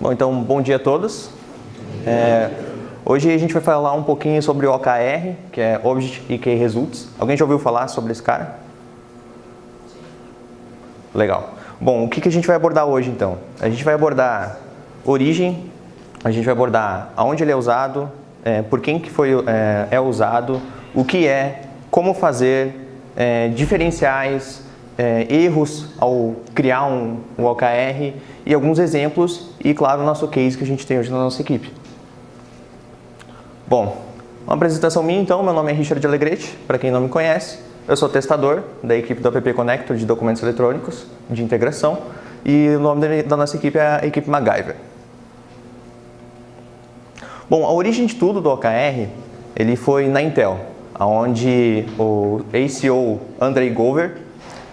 Bom, então, bom dia a todos. Hoje a gente vai falar um pouquinho sobre o OKR, que é Object Key Results. Alguém já ouviu falar sobre esse cara? Legal. Bom, o que a gente vai abordar hoje, então? A gente vai abordar origem, a gente vai abordar aonde ele é usado, por quem que é usado, o que é, como fazer, diferenciais, erros ao criar um OKR e alguns exemplos e, claro, o nosso case que a gente tem hoje na nossa equipe. Bom, uma apresentação minha então, meu nome é Richard Alegrete, para quem não me conhece, eu sou testador da equipe do App Connector de documentos eletrônicos, de integração, e o nome da nossa equipe é a equipe MacGyver. Bom, a origem de tudo do OKR, ele foi na Intel, onde o ACO Andrei Gover,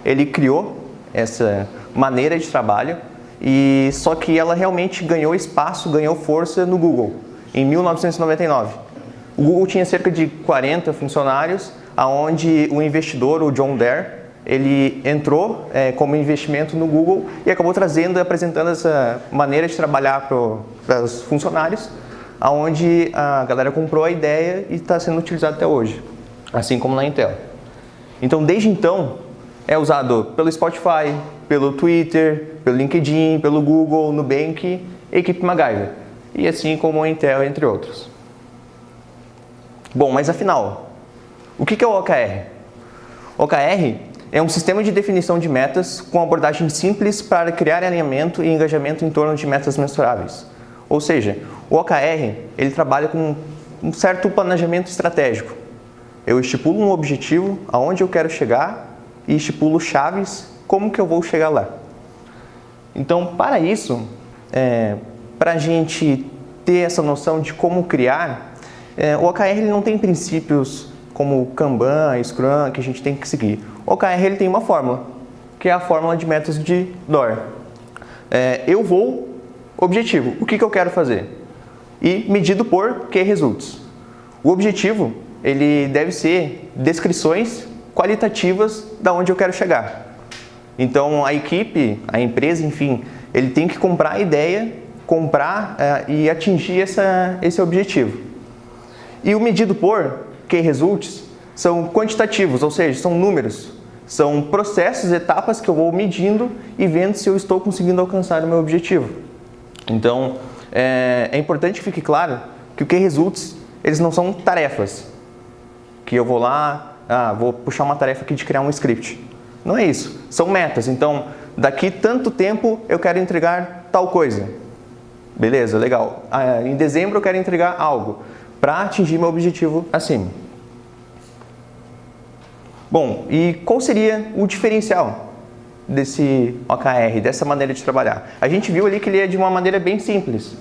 ele criou essa maneira de trabalho, e só que ela realmente ganhou espaço, ganhou força no Google, em 1999. O Google tinha cerca de 40 funcionários, onde o investidor, o John Doerr, ele entrou como investimento no Google e acabou trazendo e apresentando essa maneira de trabalhar para os funcionários, onde a galera comprou a ideia e está sendo utilizado até hoje, assim como na Intel. Então, desde então, é usado pelo Spotify, pelo Twitter, pelo LinkedIn, pelo Google, Nubank, equipe MacGyver, e assim como a Intel, entre outros. Bom, mas afinal, o que é o OKR? O OKR é um sistema de definição de metas com abordagem simples para criar alinhamento e engajamento em torno de metas mensuráveis. Ou seja, o OKR ele trabalha com um certo planejamento estratégico. Eu estipulo um objetivo, aonde eu quero chegar, e estipulo chaves, como que eu vou chegar lá. Então, para isso, para a gente ter essa noção de como criar, o OKR ele não tem princípios como Kanban, Scrum, que a gente tem que seguir. O OKR ele tem uma fórmula, que é a fórmula de metas de Doerr. Eu vou, objetivo, o que eu quero fazer? E medido por Key Results. O objetivo ele deve ser descrições qualitativas da onde eu quero chegar. Então, a equipe, a empresa, enfim, ele tem que comprar a ideia, e atingir esse objetivo. E o medido por Key Results são quantitativos, ou seja, são números, são processos, etapas que eu vou medindo e vendo se eu estou conseguindo alcançar o meu objetivo. Então, é importante que fique claro que o Key Results, eles não são tarefas, que eu vou lá, vou puxar uma tarefa aqui de criar um script. Não é isso, são metas. Então, daqui tanto tempo eu quero entregar tal coisa. Beleza, legal. Em dezembro eu quero entregar algo para atingir meu objetivo acima. Bom, e qual seria o diferencial desse OKR, dessa maneira de trabalhar? A gente viu ali que ele é de uma maneira bem simples.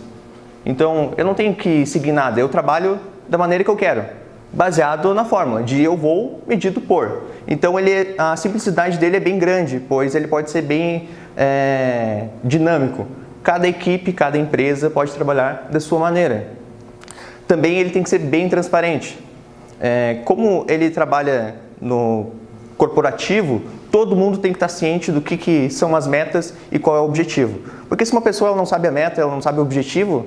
Então, eu não tenho que seguir nada, eu trabalho da maneira que eu quero, baseado na fórmula de eu vou medido por. Então, a simplicidade dele é bem grande, pois ele pode ser bem dinâmico. Cada equipe, cada empresa pode trabalhar da sua maneira. Também ele tem que ser bem transparente. Como ele trabalha no corporativo, todo mundo tem que estar ciente do que são as metas e qual é o objetivo. Porque se uma pessoa ela não sabe a meta, ela não sabe o objetivo,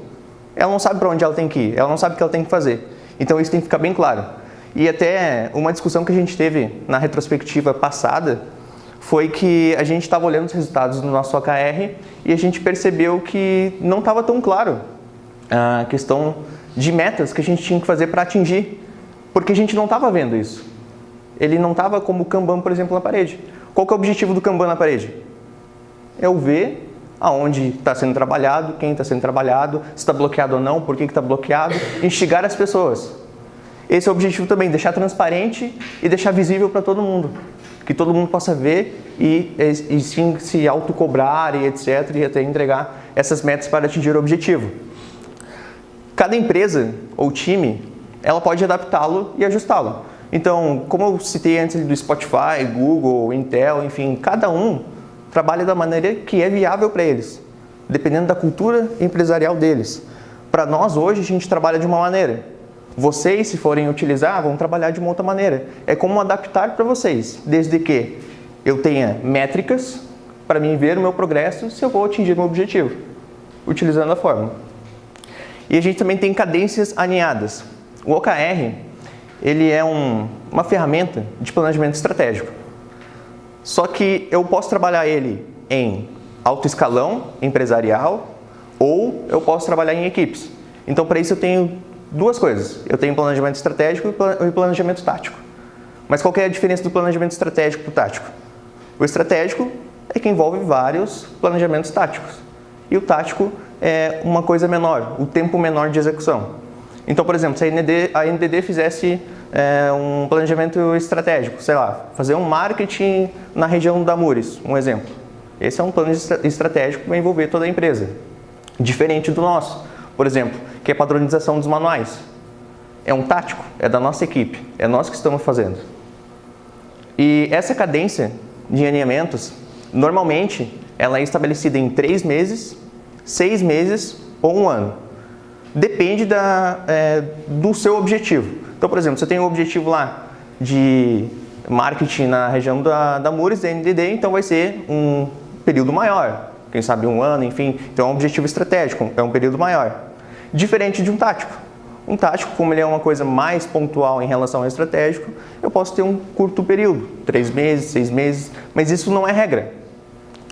ela não sabe para onde ela tem que ir, ela não sabe o que ela tem que fazer. Então isso tem que ficar bem claro. E até uma discussão que a gente teve na retrospectiva passada foi que a gente estava olhando os resultados do nosso OKR e a gente percebeu que não estava tão claro a questão de metas que a gente tinha que fazer para atingir, porque a gente não estava vendo isso. Ele não estava como o Kanban, por exemplo, na parede. Qual que é o objetivo do Kanban na parede? É eu ver aonde está sendo trabalhado, quem está sendo trabalhado, se está bloqueado ou não, por que está bloqueado, instigar as pessoas. Esse é o objetivo também, deixar transparente e deixar visível para todo mundo. Que todo mundo possa ver e sim se autocobrar e etc. e até entregar essas metas para atingir o objetivo. Cada empresa ou time, ela pode adaptá-lo e ajustá-lo. Então, como eu citei antes do Spotify, Google, Intel, enfim, cada um trabalha da maneira que é viável para eles, dependendo da cultura empresarial deles. Para nós, hoje, a gente trabalha de uma maneira. Vocês, se forem utilizar, vão trabalhar de uma outra maneira. É como adaptar para vocês, desde que eu tenha métricas para mim ver o meu progresso se eu vou atingir o meu objetivo. utilizando a fórmula. E a gente também tem cadências alinhadas. O OKR, ele é uma ferramenta de planejamento estratégico. Só que eu posso trabalhar ele em alto escalão empresarial ou eu posso trabalhar em equipes. Então, para isso eu tenho duas coisas. Eu tenho planejamento estratégico e planejamento tático. Mas qual que é a diferença do planejamento estratégico para o tático? O estratégico é que envolve vários planejamentos táticos. E o tático é uma coisa menor, o tempo menor de execução. Então, por exemplo, se a NDD fizesse um planejamento estratégico, sei lá, fazer um marketing na região da Mures, um exemplo. Esse é um plano estratégico que vai envolver toda a empresa. Diferente do nosso, por exemplo, que é padronização dos manuais. É um tático, é da nossa equipe, é nós que estamos fazendo. E essa cadência de alinhamentos, normalmente, ela é estabelecida em 3 meses, 6 meses ou 1 ano. Depende do seu objetivo. Então, por exemplo, você tem um objetivo lá de marketing na região da Mures, da NDD, então vai ser um período maior, quem sabe 1 ano, enfim. Então é um objetivo estratégico, é um período maior. Diferente de um tático. Um tático, como ele é uma coisa mais pontual em relação ao estratégico, eu posso ter um curto período, 3 meses, 6 meses, mas isso não é regra.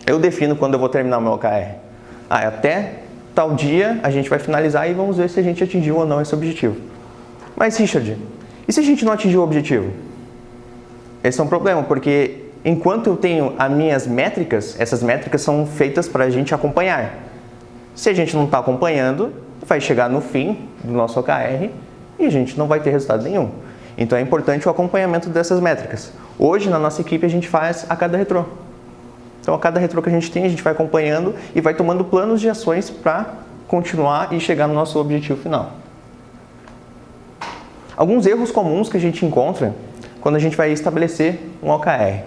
Eu defino quando eu vou terminar o meu OKR. Até tal dia a gente vai finalizar e vamos ver se a gente atingiu ou não esse objetivo. Mas, Richard, e se a gente não atingir o objetivo? Esse é um problema, porque enquanto eu tenho as minhas métricas, essas métricas são feitas para a gente acompanhar. Se a gente não está acompanhando, vai chegar no fim do nosso OKR e a gente não vai ter resultado nenhum. Então é importante o acompanhamento dessas métricas. Hoje, na nossa equipe, a gente faz a cada retrô. Então, a cada retrô que a gente tem, a gente vai acompanhando e vai tomando planos de ações para continuar e chegar no nosso objetivo final. Alguns erros comuns que a gente encontra quando a gente vai estabelecer um OKR.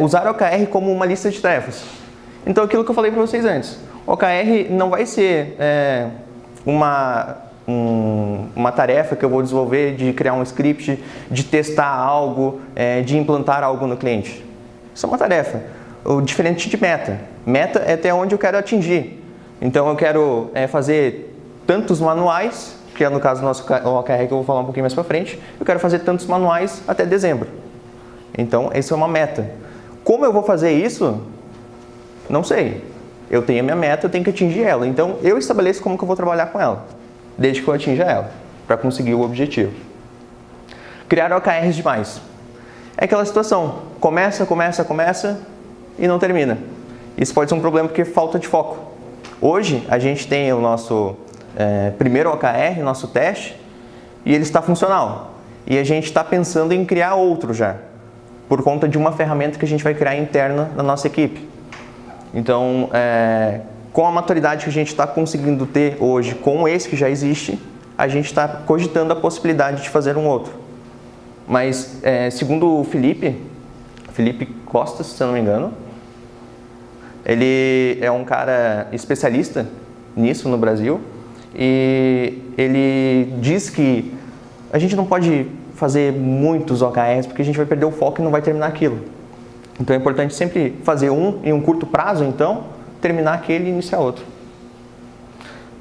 Usar o OKR como uma lista de tarefas. Então, aquilo que eu falei para vocês antes. O OKR não vai ser uma tarefa que eu vou desenvolver de criar um script, de testar algo, de implantar algo no cliente. Isso é uma tarefa. O diferente de meta. Meta é até onde eu quero atingir. Então, eu quero fazer tantos manuais, que é no caso do nosso OKR que eu vou falar um pouquinho mais para frente, eu quero fazer tantos manuais até dezembro. Então, essa é uma meta. Como eu vou fazer isso? Não sei. Eu tenho a minha meta, eu tenho que atingir ela. Então, eu estabeleço como que eu vou trabalhar com ela, desde que eu atinja ela, para conseguir o objetivo. Criar OKRs demais. É aquela situação, começa e não termina. Isso pode ser um problema porque falta de foco. Hoje, a gente tem o nosso primeiro OKR, nosso teste, e ele está funcional. E a gente está pensando em criar outro já, por conta de uma ferramenta que a gente vai criar interna na nossa equipe. Então, com a maturidade que a gente está conseguindo ter hoje com esse que já existe, a gente está cogitando a possibilidade de fazer um outro. Mas, segundo o Felipe Costa, se eu não me engano, ele é um cara especialista nisso no Brasil e ele diz que a gente não pode fazer muitos OKRs porque a gente vai perder o foco e não vai terminar aquilo. Então é importante sempre fazer um em um curto prazo, então, terminar aquele e iniciar outro.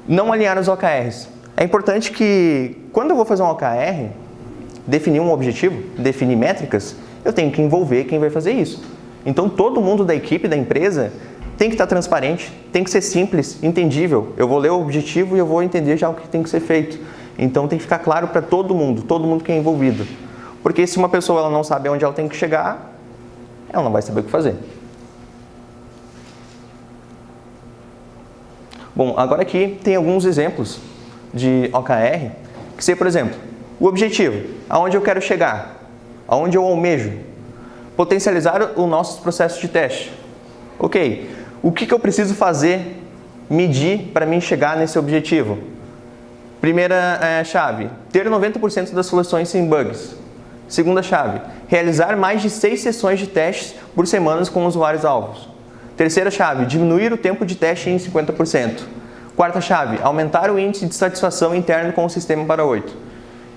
Não alinhar os OKRs. É importante que, quando eu vou fazer um OKR, definir um objetivo, definir métricas, eu tenho que envolver quem vai fazer isso. Então todo mundo da equipe, da empresa, tem que estar transparente, tem que ser simples, entendível. Eu vou ler o objetivo e eu vou entender já o que tem que ser feito. Então tem que ficar claro para todo mundo que é envolvido. Porque se uma pessoa ela não sabe onde ela tem que chegar, ela não vai saber o que fazer. Bom, agora aqui tem alguns exemplos de OKR, que seria, por exemplo, o objetivo, aonde eu quero chegar, aonde eu almejo. Potencializar os nossos processos de teste. Ok, o que eu preciso fazer, medir para mim chegar nesse objetivo? Primeira chave, ter 90% das soluções sem bugs. Segunda chave, realizar mais de 6 sessões de testes por semana com usuários-alvos. Terceira chave, diminuir o tempo de teste em 50%. Quarta chave, aumentar o índice de satisfação interno com o sistema para 8.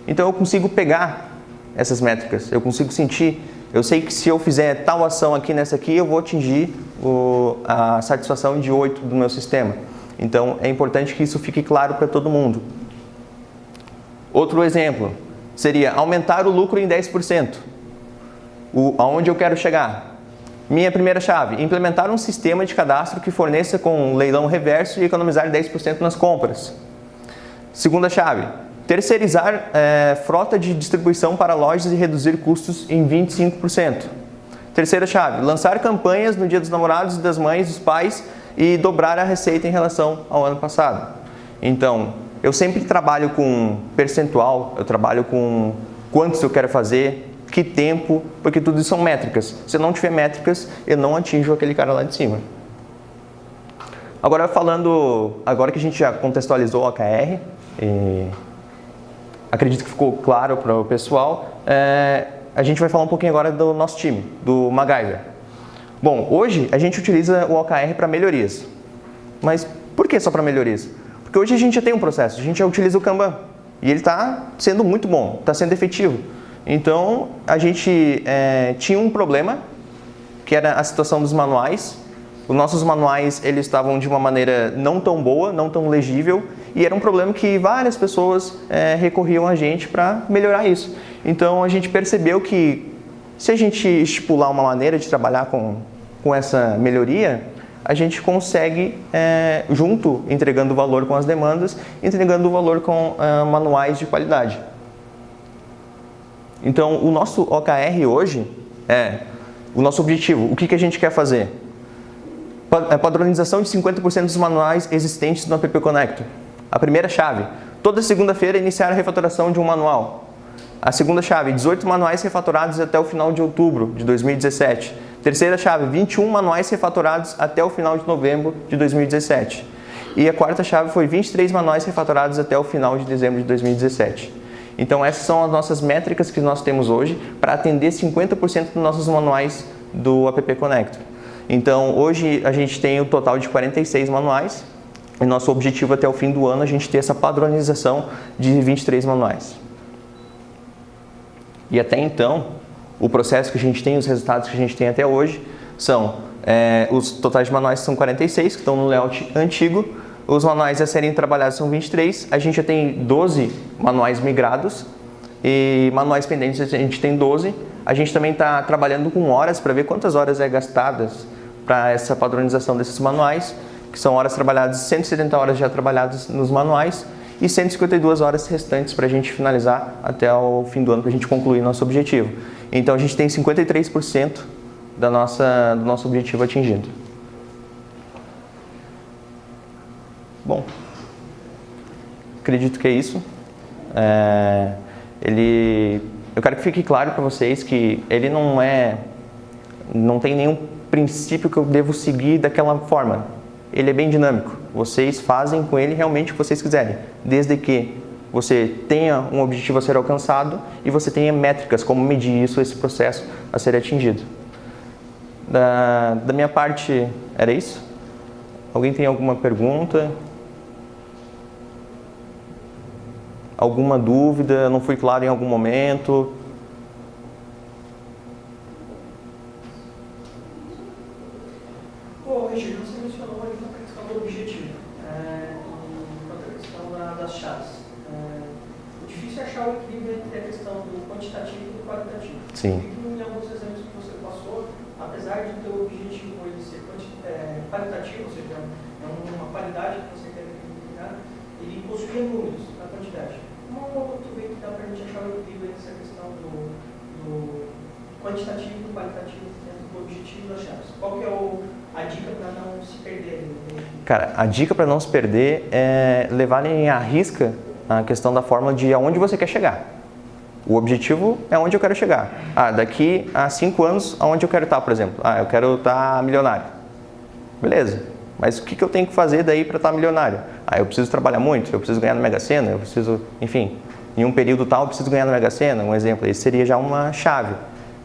Então eu consigo pegar essas métricas, eu consigo sentir, eu sei que se eu fizer tal ação aqui nessa aqui, eu vou atingir a satisfação de 8 do meu sistema. Então, é importante que isso fique claro para todo mundo. Outro exemplo seria aumentar o lucro em 10%. Aonde eu quero chegar? Minha primeira chave, implementar um sistema de cadastro que forneça com leilão reverso e economizar 10% nas compras. Segunda chave, terceirizar frota de distribuição para lojas e reduzir custos em 25%. Terceira chave, lançar campanhas no Dia dos Namorados, das Mães, dos Pais e dobrar a receita em relação ao ano passado. Então, eu sempre trabalho com percentual, eu trabalho com quantos eu quero fazer, que tempo, porque tudo isso são métricas. Se eu não tiver métricas, eu não atinjo aquele cara lá de cima. Agora agora que a gente já contextualizou o OKR, acredito que ficou claro para o pessoal, a gente vai falar um pouquinho agora do nosso time, do MacGyver. Bom, hoje a gente utiliza o OKR para melhorias. Mas por que só para melhorias? Porque hoje a gente já tem um processo, a gente já utiliza o Kanban. E ele está sendo muito bom, está sendo efetivo. Então, a gente tinha um problema, que era a situação dos manuais. Os nossos manuais, eles estavam de uma maneira não tão boa, não tão legível, e era um problema que várias pessoas recorriam a gente para melhorar isso. Então, a gente percebeu que se a gente estipular uma maneira de trabalhar com essa melhoria, a gente consegue, junto, entregando valor com as demandas, entregando o valor com manuais de qualidade. Então, o nosso OKR hoje o nosso objetivo. O que a gente quer fazer? Padronização de 50% dos manuais existentes no App Connector. A primeira chave, toda segunda-feira iniciar a refatoração de um manual. A segunda chave, 18 manuais refatorados até o final de outubro de 2017. Terceira chave, 21 manuais refatorados até o final de novembro de 2017. E a quarta chave foi 23 manuais refatorados até o final de dezembro de 2017. Então essas são as nossas métricas que nós temos hoje para atender 50% dos nossos manuais do App Connector. Então hoje a gente tem o total de 46 manuais e nosso objetivo até o fim do ano é a gente ter essa padronização de 23 manuais. E até então, o processo que a gente tem, os resultados que a gente tem até hoje são os totais de manuais são 46, que estão no layout antigo. Os manuais a serem trabalhados são 23, a gente já tem 12 manuais migrados e manuais pendentes a gente tem 12. A gente também está trabalhando com horas para ver quantas horas gastadas para essa padronização desses manuais, que são horas trabalhadas, 170 horas já trabalhadas nos manuais e 152 horas restantes para a gente finalizar até o fim do ano, para a gente concluir nosso objetivo. Então a gente tem 53% do nosso objetivo atingido. Bom, acredito que é isso. Eu quero que fique claro para vocês que ele não tem nenhum princípio que eu devo seguir daquela forma. Ele é bem dinâmico. Vocês fazem com ele realmente o que vocês quiserem, desde que você tenha um objetivo a ser alcançado e você tenha métricas, como medir isso, esse processo a ser atingido. Da minha parte, era isso? Alguém tem alguma pergunta? Alguma dúvida? Não fui claro em algum momento? Bom, Richard, você mencionou aí a questão do objetivo e a questão das chaves. O difícil é achar o equilíbrio entre a questão do quantitativo e do qualitativo. Sim. Em alguns exemplos que você passou, apesar de ter o objetivo ele ser qualitativo, ou seja, uma qualidade que você quer verificar, ele possuía números na quantidade. Como tu vê que dá para a gente achar o equilíbrio entre essa questão do quantitativo e do qualitativo dentro do objetivo das chaves? Qual que é a dica para não se perder? Cara, a dica para não se perder é levarem à risca a questão da fórmula de aonde você quer chegar. O objetivo é onde eu quero chegar. Daqui a 5 anos, aonde eu quero estar, por exemplo? Eu quero estar milionário. Beleza. Mas o que eu tenho que fazer daí para estar milionário? Eu preciso trabalhar muito, eu preciso ganhar na Mega Sena, eu preciso, enfim, em um período tal eu preciso ganhar na Mega Sena, um exemplo. Esse seria já uma chave.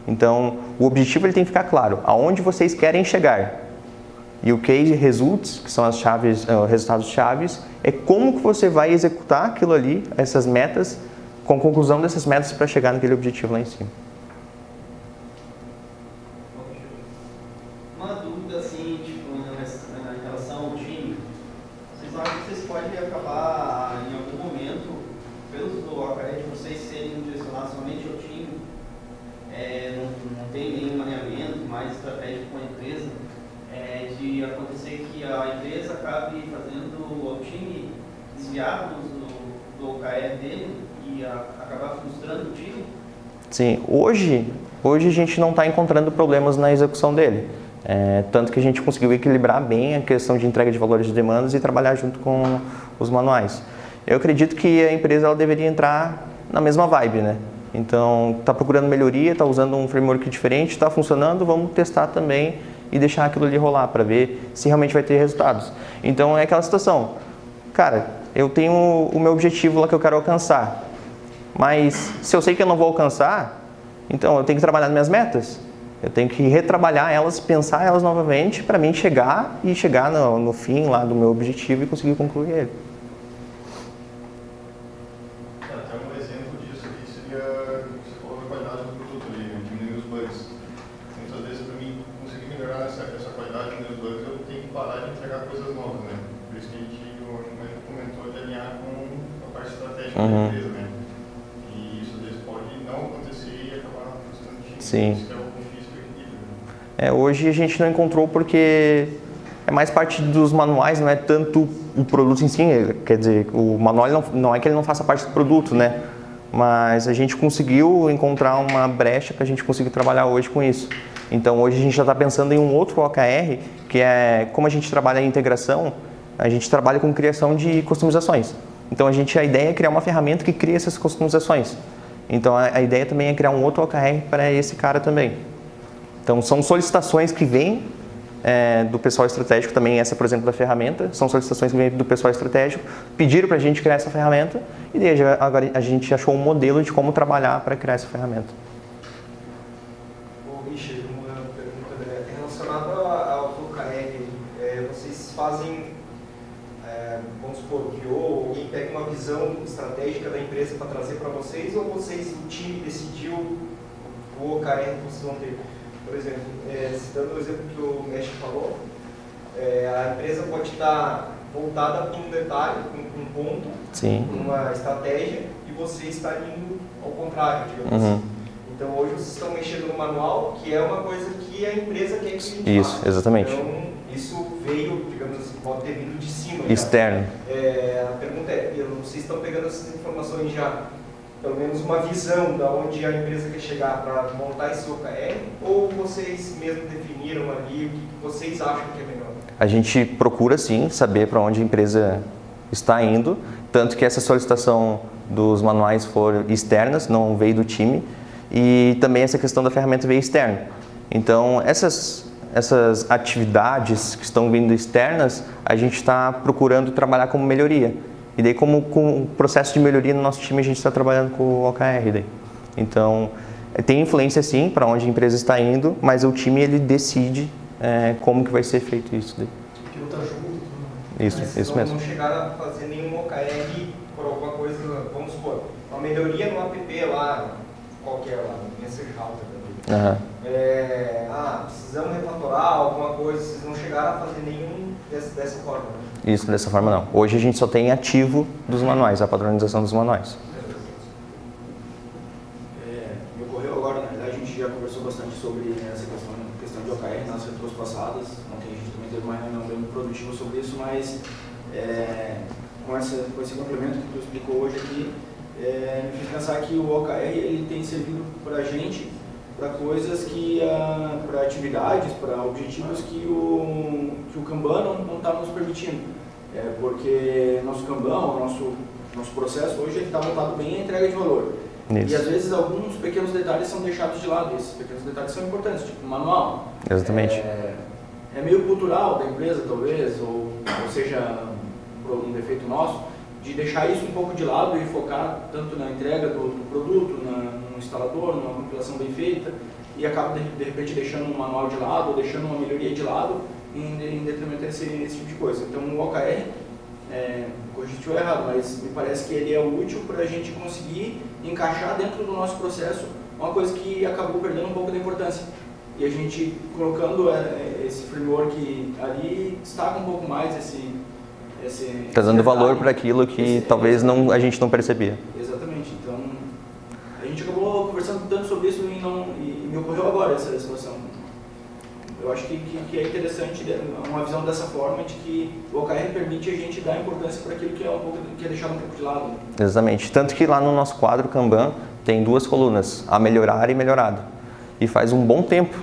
Então, o objetivo ele tem que ficar claro, aonde vocês querem chegar. E o Case Results, que são as chaves, resultados chaves, é como que você vai executar aquilo ali, essas metas, com a conclusão dessas metas para chegar naquele objetivo lá em cima. Uma dúvida assim, tipo, em relação ao time. Vocês acham que vocês podem acabar, em algum momento, pelos do OKR, de vocês serem direcionados somente ao time, não tem nenhum alinhamento mais estratégico com a empresa, de acontecer que a empresa acabe fazendo o time desviar do OKR dele e acabar frustrando o time? Sim, hoje a gente não está encontrando problemas na execução dele. Tanto que a gente conseguiu equilibrar bem a questão de entrega de valores de demandas e trabalhar junto com os manuais. Eu acredito que a empresa ela deveria entrar na mesma vibe, né? Então, está procurando melhoria, está usando um framework diferente, está funcionando, vamos testar também e deixar aquilo ali rolar para ver se realmente vai ter resultados. Então, é aquela situação. Cara, eu tenho o meu objetivo lá que eu quero alcançar, mas se eu sei que eu não vou alcançar, então eu tenho que trabalhar nas minhas metas. Eu tenho que retrabalhar elas, pensar elas novamente para mim chegar no fim lá do meu objetivo e conseguir concluir ele. Até um exemplo disso aqui seria, você falou da qualidade do produto ali, né? Diminuir os bugs. Muitas vezes, para mim conseguir melhorar essa qualidade, diminuir os bugs, eu tenho que parar de entregar coisas novas, né? Por isso que o Mike comentou de alinhar com a parte estratégica da empresa, né? E isso às vezes pode não acontecer e acabar frustrando o time. Sim. Isso que é o difícil do equilíbrio, né? Hoje a gente não encontrou porque é mais parte dos manuais, não é tanto o produto em si. Quer dizer, o manual não é que ele não faça parte do produto, né? Mas a gente conseguiu encontrar uma brecha para a gente conseguir trabalhar hoje com isso. Então hoje a gente já está pensando em um outro OKR, que é como a gente trabalha em integração, a gente trabalha com criação de customizações. Então a ideia é criar uma ferramenta que cria essas customizações. Então a ideia também é criar um outro OKR para esse cara também. Então, são solicitações que vêm do pessoal estratégico também, essa, por exemplo, da ferramenta, são solicitações que vêm do pessoal estratégico, pediram para a gente criar essa ferramenta e daí agora a gente achou um modelo de como trabalhar para criar essa ferramenta. Ô, Richard, uma pergunta relacionada ao OKR. Vocês fazem, vamos supor, criou, alguém pega uma visão estratégica da empresa para trazer para vocês, ou vocês, o time, decidiu o OKR que vocês vão ter? Por exemplo, citando o exemplo que o Mestre falou, a empresa pode estar voltada para um detalhe, para um ponto, uma estratégia, e você está indo ao contrário, digamos assim. Então hoje vocês estão mexendo no manual, que é uma coisa que a empresa quer que a gente faça. Exatamente. Então isso veio, digamos assim, pode ter vindo de cima. Externo. A pergunta vocês estão pegando essas informações já, pelo menos uma visão de onde a empresa quer chegar para montar esse OKR, ou vocês mesmo definiram ali o que vocês acham que é melhor? A gente procura sim saber para onde a empresa está indo, tanto que essa solicitação dos manuais foram externas, não veio do time, e também essa questão da ferramenta veio externa. Então essas atividades que estão vindo externas, a gente está procurando trabalhar como melhoria. E daí, como com o processo de melhoria no nosso time, a gente está trabalhando com o OKR daí. Então, tem influência sim para onde a empresa está indo, mas o time ele decide como que vai ser feito isso daí. Que luta junto. Isso, mas isso mesmo. Não chegaram a fazer nenhum OKR por alguma coisa, vamos supor, uma melhoria no app lá, qualquer lá, no Message Router também. Precisamos refatorar alguma coisa, vocês não chegaram a fazer nenhum dessa forma, né? Isso, dessa forma não. Hoje a gente só tem ativo dos manuais, a padronização dos manuais. Me ocorreu agora, na verdade, a gente já conversou bastante sobre essa questão de OKR nas retros passadas. Ontem a gente também teve uma reunião bem produtiva sobre isso, mas com esse complemento que tu explicou hoje aqui, me fez pensar que o OKR ele tem servido para a gente para coisas para atividades, para objetivos que o Kanban não está nos permitindo. Porque nosso Kanban, nosso processo hoje está montado bem a entrega de valor. Isso. E às vezes alguns pequenos detalhes são deixados de lado, e esses pequenos detalhes são importantes, tipo o manual. Exatamente. É meio cultural da empresa, talvez, ou seja, um defeito nosso, de deixar isso um pouco de lado e focar tanto na entrega do produto, no instalador, numa compilação bem feita, e acaba de repente deixando um manual de lado, ou deixando uma melhoria de lado, em detrimento desse tipo de coisa. Então o OKR, corrija se estiver errado, mas me parece que ele é útil para a gente conseguir encaixar dentro do nosso processo uma coisa que acabou perdendo um pouco da importância. E a gente colocando esse framework ali, destaca um pouco mais Está dando valor para aquilo que talvez não, a gente não percebia. Exatamente. Então, a gente acabou conversando tanto sobre isso e me ocorreu agora essa situação. Eu acho que é interessante uma visão dessa forma, de que o OKR permite a gente dar importância para aquilo que é deixado um pouco de lado. Exatamente. Tanto que lá no nosso quadro Kanban tem 2 colunas, a melhorar e melhorado. E faz um bom tempo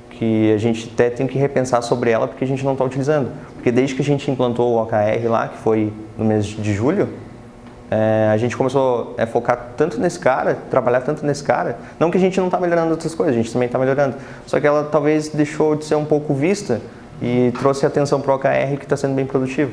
que a gente até tem que repensar sobre ela, porque a gente não está utilizando. Porque desde que a gente implantou o OKR lá, que foi no mês de julho, a gente começou a focar tanto nesse cara, trabalhar tanto nesse cara. Não que a gente não está melhorando outras coisas, a gente também está melhorando. Só que ela talvez deixou de ser um pouco vista e trouxe atenção para o OKR, que está sendo bem produtivo.